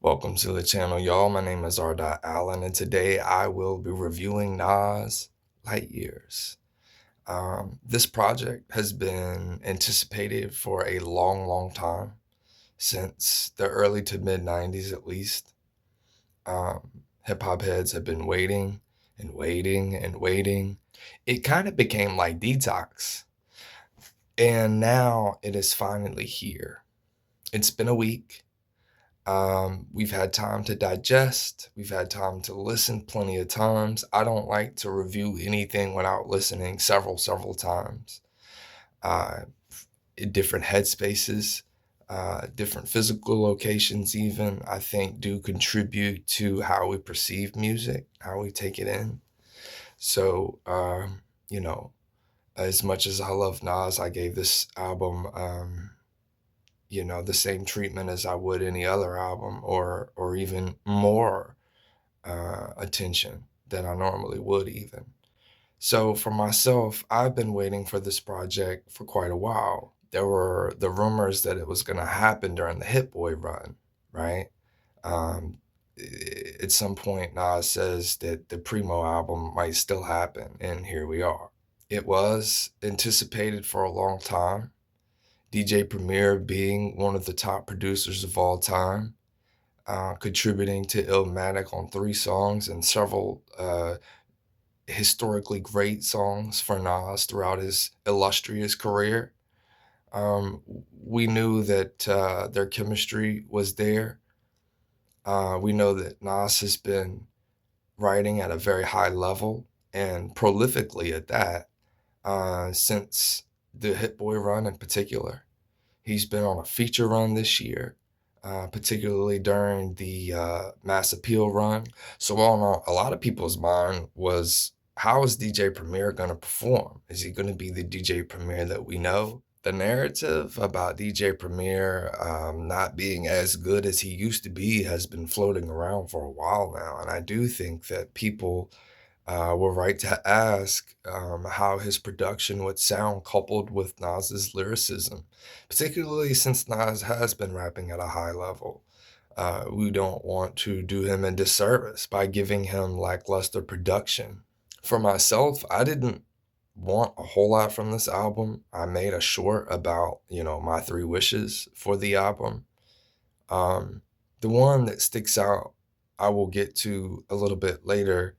Welcome to the channel, y'all. My name is R. Allen, and today I will be reviewing Nas Light Years. This project has been anticipated for a long, long time, since the early to mid 90s at least. Hip hop heads have been waiting and waiting and waiting. It kind of became like Detox, and now it is finally here. It's been a week. We've had time to digest. We've had time to listen plenty of times. I don't like to review anything without listening several times. Uh, in different headspaces, different physical locations, even, I think, do contribute to how we perceive music, how we take it in. So, you know, as much as I love Nas, I gave this album the same treatment as I would any other album, or even more attention than I normally would even. So for myself, I've been waiting for this project for quite a while. There were the rumors that it was going to happen during the Hit Boy run, right? Um, at some point, Nas says that the Primo album might still happen, and here we are. It was anticipated for a long time. DJ Premier being one of the top producers of all time, contributing to Illmatic on 3 songs and several historically great songs for Nas throughout his illustrious career. Um, we knew that their chemistry was there. We know that Nas has been writing at a very high level and prolifically at that since the Hit Boy run in particular. He's been on a feature run this year, particularly during the Mass Appeal run. So on a lot of people's mind was, how is DJ Premier going to perform? Is he going to be the DJ Premier that we know? The narrative about DJ Premier not being as good as he used to be has been floating around for a while now. And I do think that people were right to ask how his production would sound coupled with Nas's lyricism, particularly since Nas has been rapping at a high level. We don't want to do him a disservice by giving him lackluster production. For myself, I didn't want a whole lot from this album. I made a short about, my 3 wishes for the album. Um, the one that sticks out, I will get to a little bit later,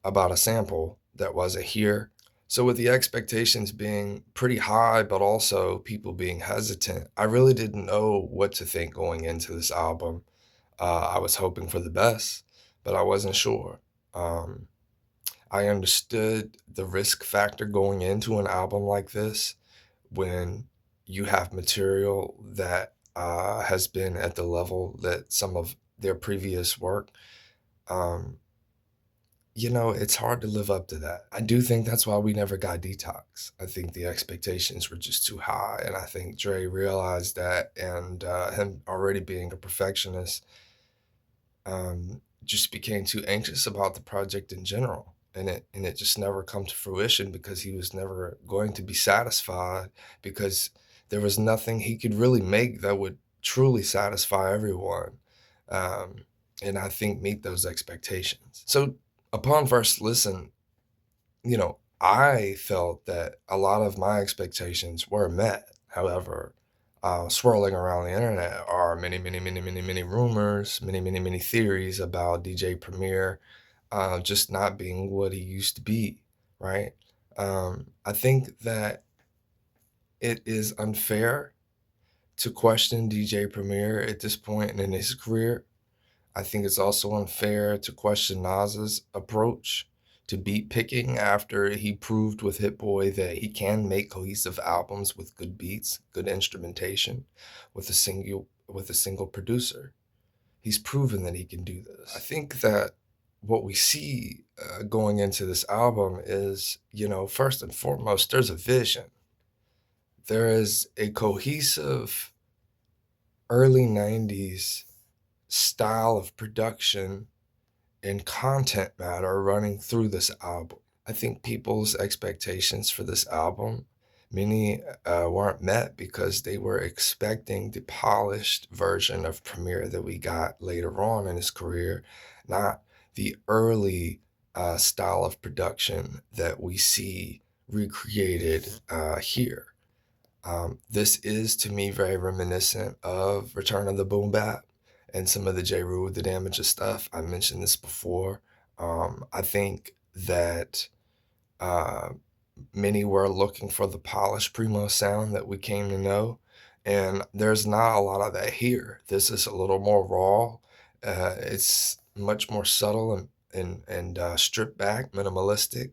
about a sample that wasn't here. So with the expectations being pretty high, but also people being hesitant, I really didn't know what to think going into this album. I was hoping for the best, but I wasn't sure. Um, I understood the risk factor going into an album like this when you have material that has been at the level that some of their previous work. Um, it's hard to live up to that. I do think that's why we never got Detox. I think the expectations were just too high, and I think Dre realized that, and him already being a perfectionist, just became too anxious about the project in general, and it just never come to fruition because he was never going to be satisfied, because there was nothing he could really make that would truly satisfy everyone, um, and I think meet those expectations. So upon first listen, I felt that a lot of my expectations were met. However, swirling around the internet are many rumors, many theories about DJ Premier just not being what he used to be, right? I think that it is unfair to question DJ Premier at this point in his career. I think it's also unfair to question Nas's approach to beat picking after he proved with Hit Boy that he can make cohesive albums with good beats, good instrumentation, with a single producer. He's proven that he can do this. I think that what we see going into this album is, first and foremost, there's a vision. There is a cohesive early 90s style of production and content matter running through this album. I think people's expectations for this album Many weren't met because they were expecting the polished version of Premiere that we got later on in his career, not the early style of production that we see recreated here. This is to me very reminiscent of Return of the Boom Bap and some of the J. Rule the Damages stuff. I mentioned this before. I think that uh, many were looking for the polished primo sound that we came to know, and there's not a lot of that here. This is a little more raw. It's much more subtle and stripped back, minimalistic.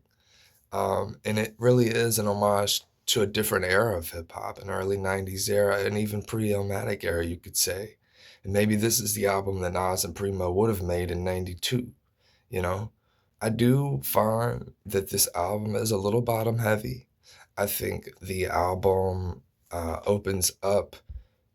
And it really is an homage to a different era of hip hop, an early 90s era, and even pre-Illmatic era, you could say. And maybe this is the album that Nas and Primo would have made in 92, you know? I do find that this album is a little bottom heavy. I think the album opens up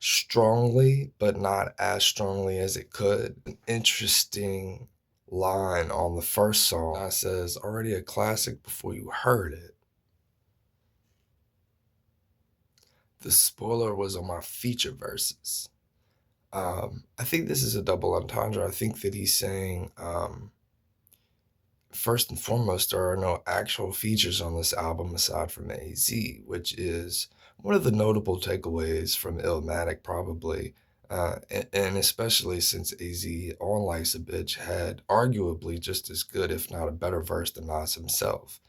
strongly, but not as strongly as it could. An interesting line on the first song that says, already a classic before you heard it. The spoiler was on my feature verses. I think this is a double entendre. I think that he's saying, first and foremost, there are no actual features on this album aside from AZ, which is one of the notable takeaways from Illmatic, probably. And especially since AZ on Life's a Bitch had arguably just as good, if not a better verse than Nas himself.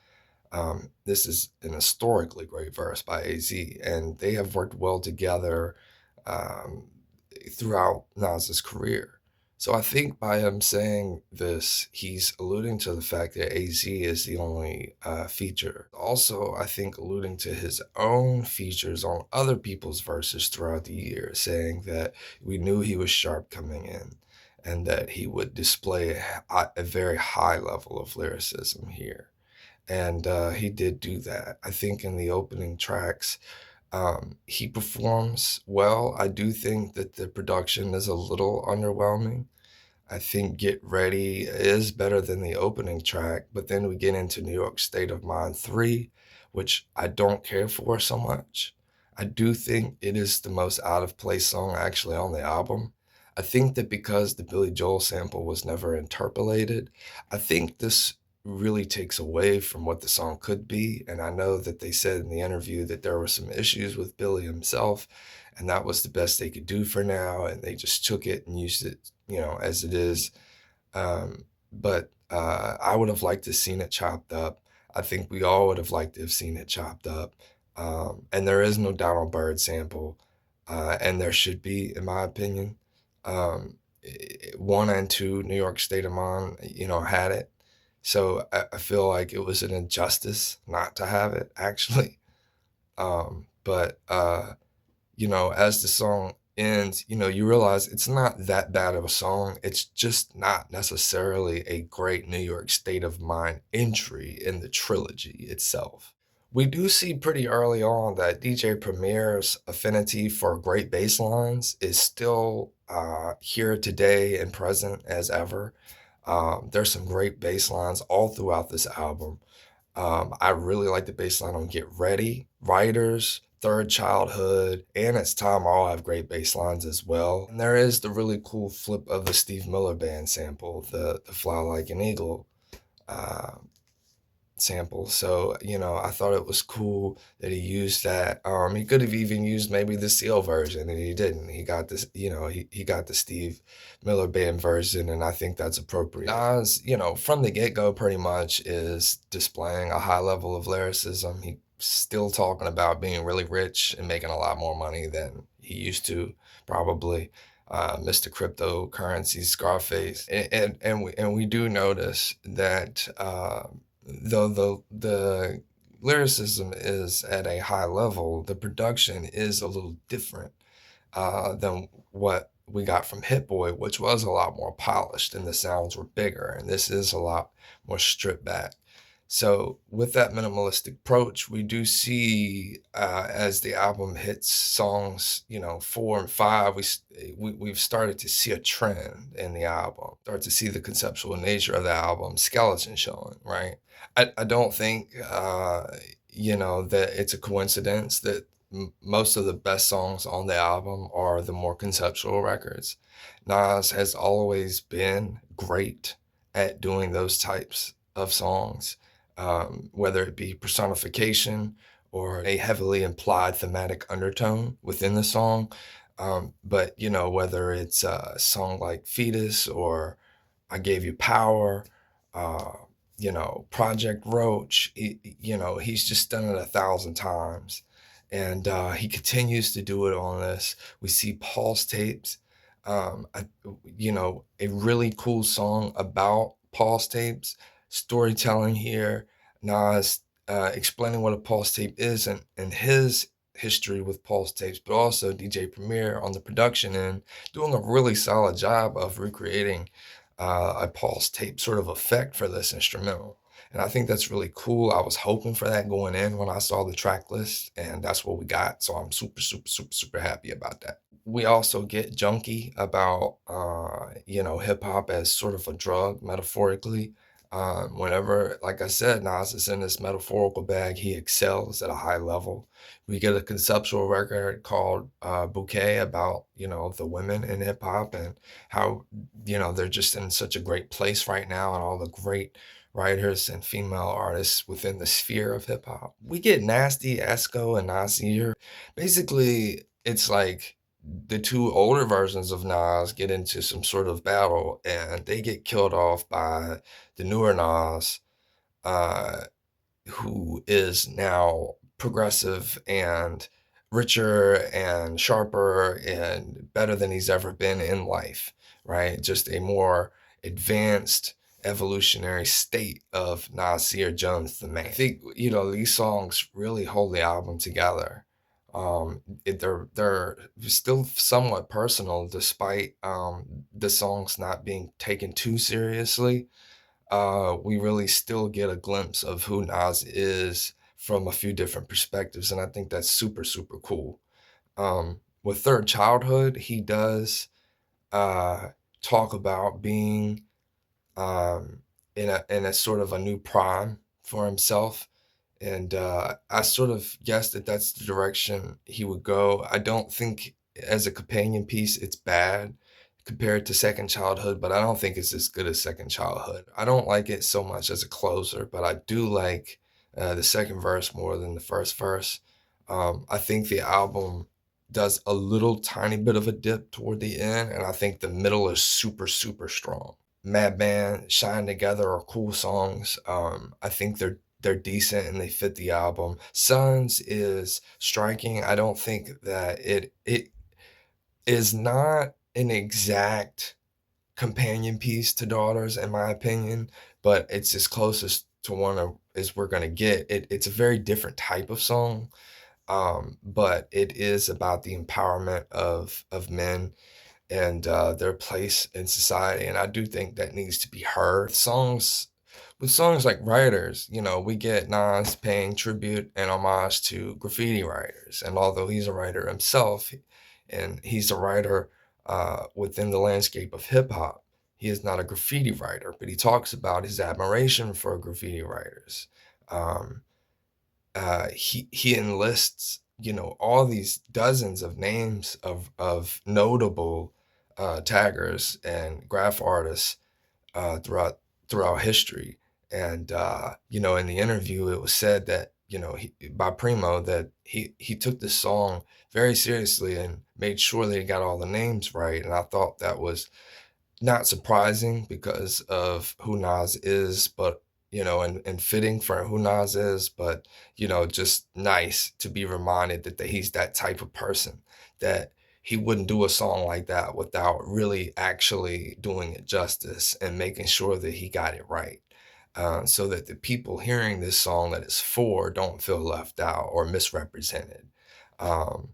This is an historically great verse by AZ, and they have worked well together um, throughout Nas's career. So I think by him saying this, he's alluding to the fact that AZ is the only feature. Also, I think alluding to his own features on other people's verses throughout the year, saying that we knew he was sharp coming in and that he would display a very high level of lyricism here. And he did do that. I think in the opening tracks, he performs well. I do think that the production is a little underwhelming. I think Get Ready is better than the opening track, but then we get into New York State of Mind 3, which I don't care for so much. I do think it is the most out of place song actually on the album. I think that because the Billy Joel sample was never interpolated, I think this really takes away from what the song could be. And I know that they said in the interview that there were some issues with Billy himself, and that was the best they could do for now. And they just took it and used it, as it is. But I would have liked to have seen it chopped up. I think we all would have liked to have seen it chopped up. And there is no Donald Byrd sample, and there should be, in my opinion. Um, 1 and 2, New York State of Mind, had it. So I feel like it was an injustice not to have it, actually. But as the song ends, you realize it's not that bad of a song. It's just not necessarily a great New York State of Mind entry in the trilogy itself. We do see pretty early on that DJ Premier's affinity for great bass lines is still here today and present as ever. There's some great bass lines all throughout this album. I really like the bass line on Get Ready. Writers, Third Childhood, and It's Time all have great bass lines as well. And there is the really cool flip of the Steve Miller Band sample, the Fly Like an Eagle uh, sample. So, I thought it was cool that he used that. He could have even used maybe the Seal version, and he didn't. He got this, he got the Steve Miller Band version, and I think that's appropriate. Nas, from the get-go pretty much is displaying a high level of lyricism. He still talking about being really rich and making a lot more money than he used to, probably. Mr. Cryptocurrency, Scarface, and we do notice that though the lyricism is at a high level, the production is a little different than what we got from Hit Boy, which was a lot more polished and the sounds were bigger, and this is a lot more stripped back. So with that minimalistic approach, we do see as the album hits songs, 4 and 5, we've started to see a trend in the album. Start to see the conceptual nature of the album skeleton showing, right? I don't think that it's a coincidence that most of the best songs on the album are the more conceptual records. Nas has always been great at doing those types of songs, whether it be personification or a heavily implied thematic undertone within the song. But whether it's a song like Fetus or I Gave You Power, uh, Project Roach, he's just done it 1,000 times. And he continues to do it on this. We see Paul's tapes. I, a really cool song about Paul's tapes, storytelling here. Nas explaining what a Pulse tape is and his history with Pulse tapes, but also DJ Premier on the production end, doing a really solid job of recreating a Pulse tape sort of effect for this instrumental. And I think that's really cool. I was hoping for that going in when I saw the track list, and that's what we got. So I'm super, super, super, super happy about that. We also get junky about, hip hop as sort of a drug, metaphorically. Whenever, like I said, Nas is in this metaphorical bag, he excels at a high level. We get a conceptual record called Bouquet about, the women in hip hop and how, they're just in such a great place right now and all the great writers and female artists within the sphere of hip hop. We get Nasty, Esco, and Nasir. Basically, it's like the two older versions of Nas get into some sort of battle and they get killed off by the newer Nas, uh, who is now progressive and richer and sharper and better than he's ever been in life, right? Just a more advanced evolutionary state of Nasir Jones the man. I think, these songs really hold the album together. They're still somewhat personal despite the songs not being taken too seriously. We really still get a glimpse of who Nas is from a few different perspectives, and I think that's super, super cool. With Third Childhood, he does uh, talk about being in a sort of a new prime for himself, and I sort of guessed that that's the direction he would go. I don't think as a companion piece it's bad compared to Second Childhood, but I don't think it's as good as Second Childhood. I don't like it so much as a closer, but I do like the second verse more than the first verse. I think the album does a little tiny bit of a dip toward the end, and I think the middle is super, super strong. Madman, Shine Together are cool songs. I think they're decent and they fit the album. Sons is striking. I don't think that it is not an exact companion piece to Daughters, in my opinion, but it's as close to one as we're gonna get. It's a very different type of song, but it is about the empowerment of men and their place in society. And I do think that needs to be heard. With songs like Writers, we get Nas paying tribute and homage to graffiti writers. And although he's a writer himself, and he's a writer within the landscape of hip hop, he is not a graffiti writer, but he talks about his admiration for graffiti writers. Um, he enlists all these dozens of names of notable taggers and graph artists throughout history. And in the interview, it was said that by Primo that he took this song very seriously and made sure that he got all the names right. And I thought that was not surprising because of who Nas is, but and fitting for who Nas is, but just nice to be reminded that he's that type of person, that he wouldn't do a song like that without really actually doing it justice and making sure that he got it right. So that the people hearing this song that it's for don't feel left out or misrepresented. Um,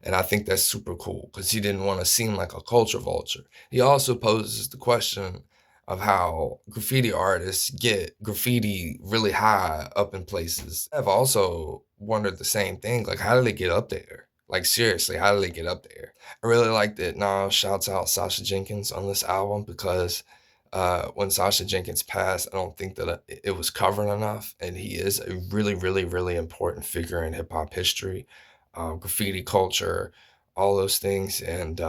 and I think that's super cool because he didn't want to seem like a culture vulture. He also poses the question of how graffiti artists get graffiti really high up in places. I've also wondered the same thing. Like, how did they get up there? Like, seriously, how did they get up there? I really like that Nas shouts out Sasha Jenkins on this album because when Sasha Jenkins passed, I don't think that it was covered enough, and he is a really, really, really important figure in hip hop history, graffiti culture, all those things. And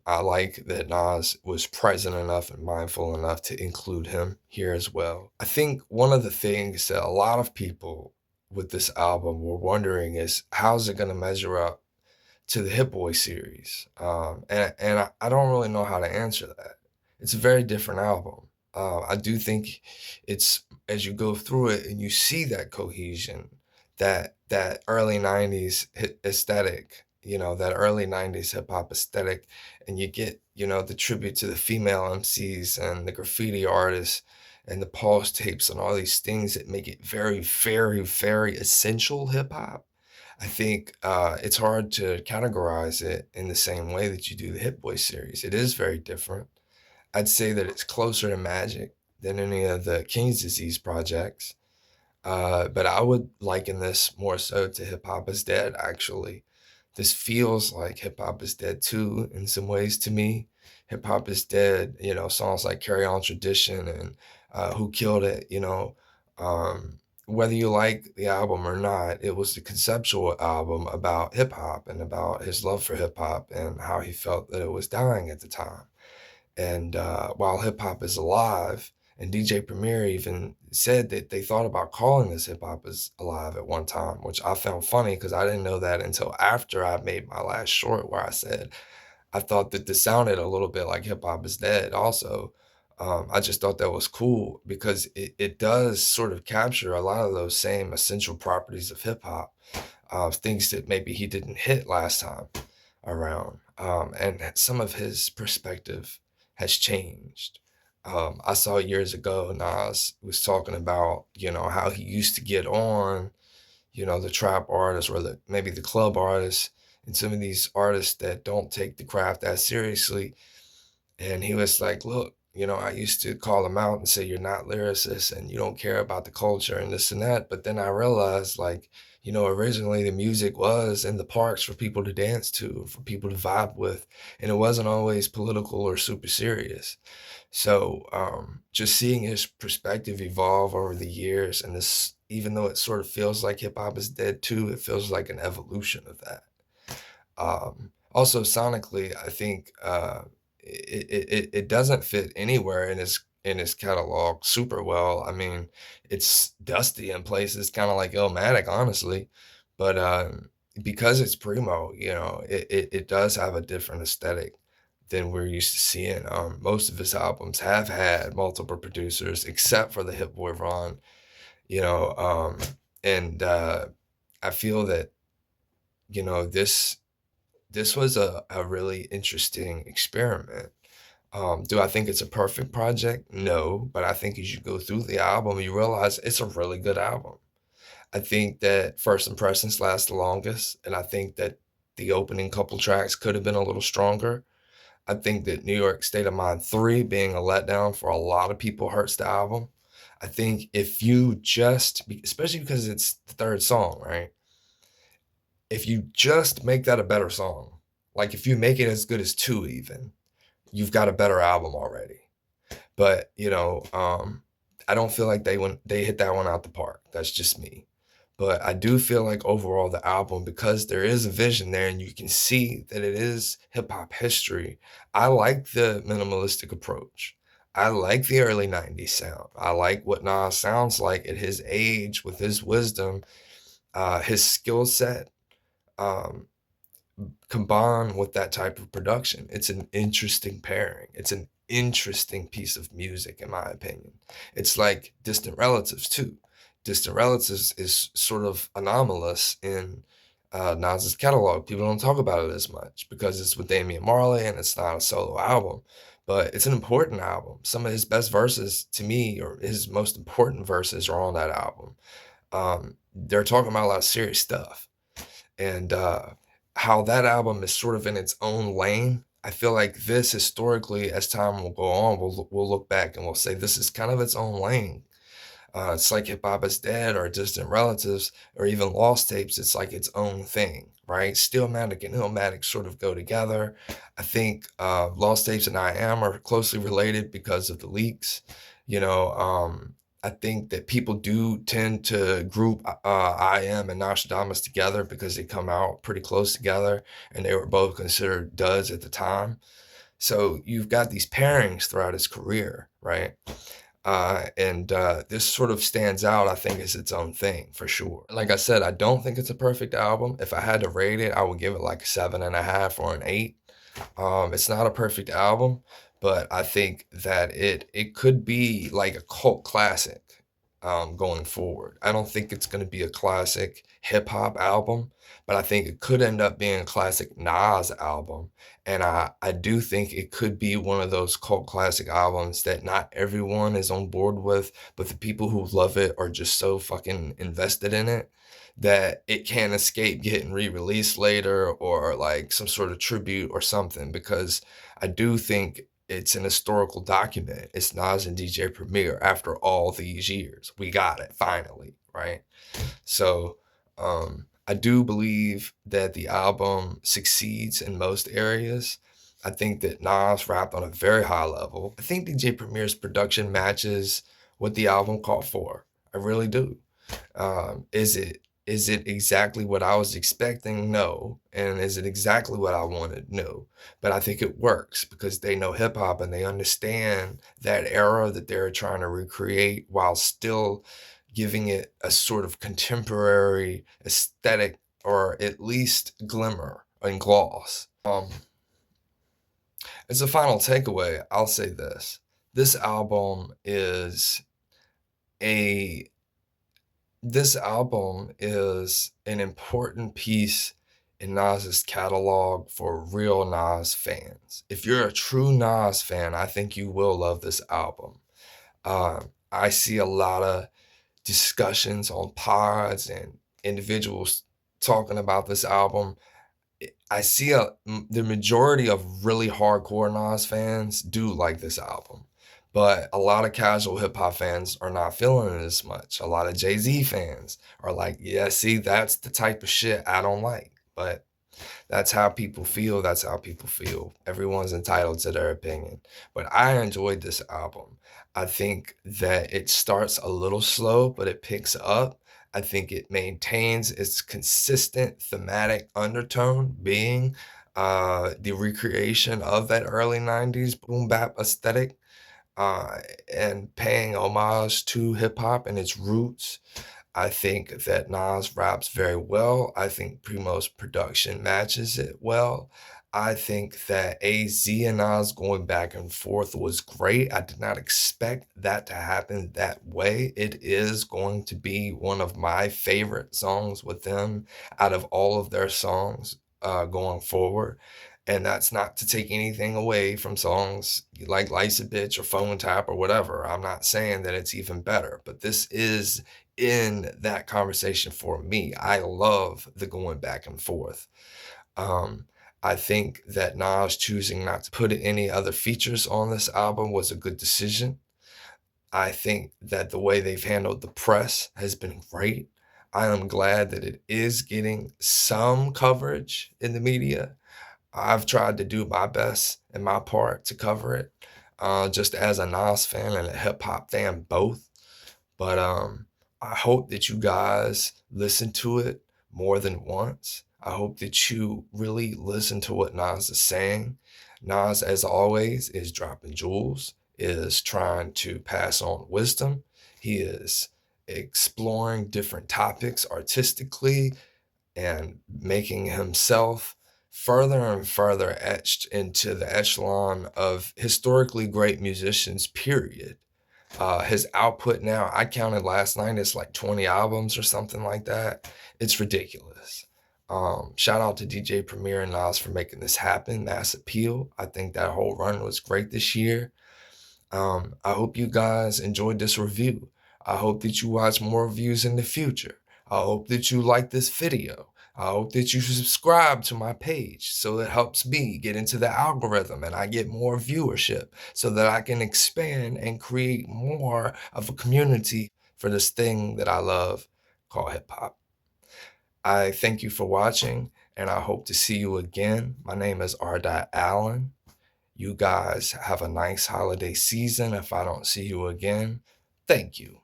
I like that Nas was present enough and mindful enough to include him here as well. I think one of the things that a lot of people with this album were wondering is how's it going to measure up to the Hit Boy series? And I don't really know how to answer that. It's a very different album. I do think it's as you go through it and you see that cohesion, that early '90s aesthetic, that early '90s hip hop aesthetic, and you get the tribute to the female MCs and the graffiti artists and the pulse tapes and all these things that make it very, very, very essential hip hop. I think it's hard to categorize it in the same way that you do the Hit Boy series. It is very different. I'd say that it's closer to Magic than any of the King's Disease projects. But I would liken this more so to Hip Hop is Dead, actually. This feels like Hip Hop is Dead too, in some ways to me. Hip Hop is Dead, songs like Carry On Tradition and Who Killed It, whether you like the album or not, it was the conceptual album about hip hop and about his love for hip hop and how he felt that it was dying at the time. And while hip hop is alive, and DJ Premier even said that they thought about calling this Hip Hop is Alive at one time, which I found funny because I didn't know that until after I made my last short where I said I thought that this sounded a little bit like Hip Hop is Dead also. I just thought that was cool because it does sort of capture a lot of those same essential properties of hip hop, things that maybe he didn't hit last time around. And some of his perspective has changed. I saw years ago Nas was talking about, how he used to get on, the trap artists or maybe the club artists and some of these artists that don't take the craft that seriously. And he was like, look, I used to call them out and say, you're not lyricists and you don't care about the culture and this and that. But then I realized, like, originally the music was in the parks for people to dance to, for people to vibe with. And it wasn't always political or super serious. So just seeing his perspective evolve over the years, and this, even though it sort of feels like hip hop is dead too, it feels like an evolution of that. Also sonically, I think it doesn't fit anywhere in his catalog super well. I mean, it's dusty in places, kind of like Illmatic, honestly, but because it's primo, it does have a different aesthetic than we're used to seeing. Most of his albums have had multiple producers, except for the Hit Boy Ron, you know, and I feel that this was a really interesting experiment. Do I think it's a perfect project? No, but I think as you go through the album, you realize it's a really good album. I think that First Impressions last the longest, and I think that the opening couple tracks could have been a little stronger. I think that New York State of Mind 3 being a letdown for a lot of people hurts the album. I think if you just, especially because it's the third song, right? If you just make that a better song, like if you make it as good as 2 even, you've got a better album already. But, I don't feel like they hit that one out the park. That's just me. But I do feel like overall the album, because there is a vision there and you can see that it is hip hop history. I like the minimalistic approach. I like the early '90s sound. I like what Nas sounds like at his age with his wisdom, his skill set. Um, Combined with that type of production, it's an interesting pairing. It's an interesting piece of music, in my opinion. It's like Distant Relatives too. Distant Relatives is sort of anomalous in Nas's catalog. People don't talk about it as much because it's with Damian Marley and it's not a solo album, but it's an important album. Some of his best verses to me, or his most important verses, are on that album. They're talking about a lot of serious stuff, and how that album is sort of in its own lane. I feel like this historically, as time will go on, we'll look back and we'll say this is kind of its own lane. It's like Hip Hop is Dead or Distant Relatives or even Lost Tapes. It's like its own thing, right? Stillmatic and Illmatic sort of go together. I think Lost Tapes and I Am are closely related because of the leaks. You know, I think that people do tend to group I Am and Nostradamus together because they come out pretty close together and they were both considered duds at the time. So you've got these pairings throughout his career, right? And this sort of stands out, I think, as its own thing for sure. Like I said, I don't think it's a perfect album. If I had to rate it, I would give it like a 7.5 or an 8. It's not a perfect album, but I think that it could be like a cult classic going forward. I don't think it's going to be a classic hip hop album, but I think it could end up being a classic Nas album. And I do think it could be one of those cult classic albums that not everyone is on board with, but the people who love it are just so fucking invested in it that it can't escape getting re-released later or like some sort of tribute or something, because I do think it's an historical document. It's Nas and DJ Premier after all these years. We got it finally, right? So I do believe that the album succeeds in most areas. I think that Nas rapped on a very high level. I think DJ Premier's production matches what the album called for. I really do. Is it exactly what I was expecting? No. And is it exactly what I wanted? No. But I think it works because they know hip hop and they understand that era that they're trying to recreate while still giving it a sort of contemporary aesthetic or at least glimmer and gloss. As a final takeaway, I'll say this. This album is a this album is an important piece in Nas's catalog for real Nas fans. If you're a true Nas fan, I think you will love this album. I see a lot of discussions on pods and individuals talking about this album. I see the majority of really hardcore Nas fans do like this album, but a lot of casual hip hop fans are not feeling it as much. A lot of Jay-Z fans are like, yeah, see, that's the type of shit I don't like. But that's how people feel. That's how people feel. Everyone's entitled to their opinion. But I enjoyed this album. I think that it starts a little slow, but it picks up. I think it maintains its consistent thematic undertone, being the recreation of that early 90s boom bap aesthetic uh, and paying homage to hip hop and its roots. I think that Nas raps very well. I think Primo's production matches it well. I think that AZ and Nas going back and forth was great. I did not expect that to happen that way. It is going to be one of my favorite songs with them out of all of their songs going forward. And that's not to take anything away from songs like Lice a Bitch or Phone Tap or whatever. I'm not saying that it's even better, but this is in that conversation for me. I love the going back and forth. Um, I think that Nas choosing not to put any other features on this album was a good decision. I think that the way they've handled the press has been great. I am glad that it is getting some coverage in the media. I've tried to do my best and my part to cover it, just as a Nas fan and a hip hop fan both. But I hope that you guys listen to it more than once. I hope that you really listen to what Nas is saying. Nas, as always, is dropping jewels, is trying to pass on wisdom. He is exploring different topics artistically and making himself further and further etched into the echelon of historically great musicians, period. His output now, I counted last night, it's like 20 albums or something like that. It's ridiculous. Shout out to DJ Premier and Nas for making this happen. Mass Appeal. I think that whole run was great this year. I hope you guys enjoyed this review. I hope that you watch more reviews in the future. I hope that you like this video. I hope that you subscribe to my page so it helps me get into the algorithm and I get more viewership so that I can expand and create more of a community for this thing that I love called hip hop. I thank you for watching, and I hope to see you again. My name is R. Allen. You guys have a nice holiday season if I don't see you again. Thank you.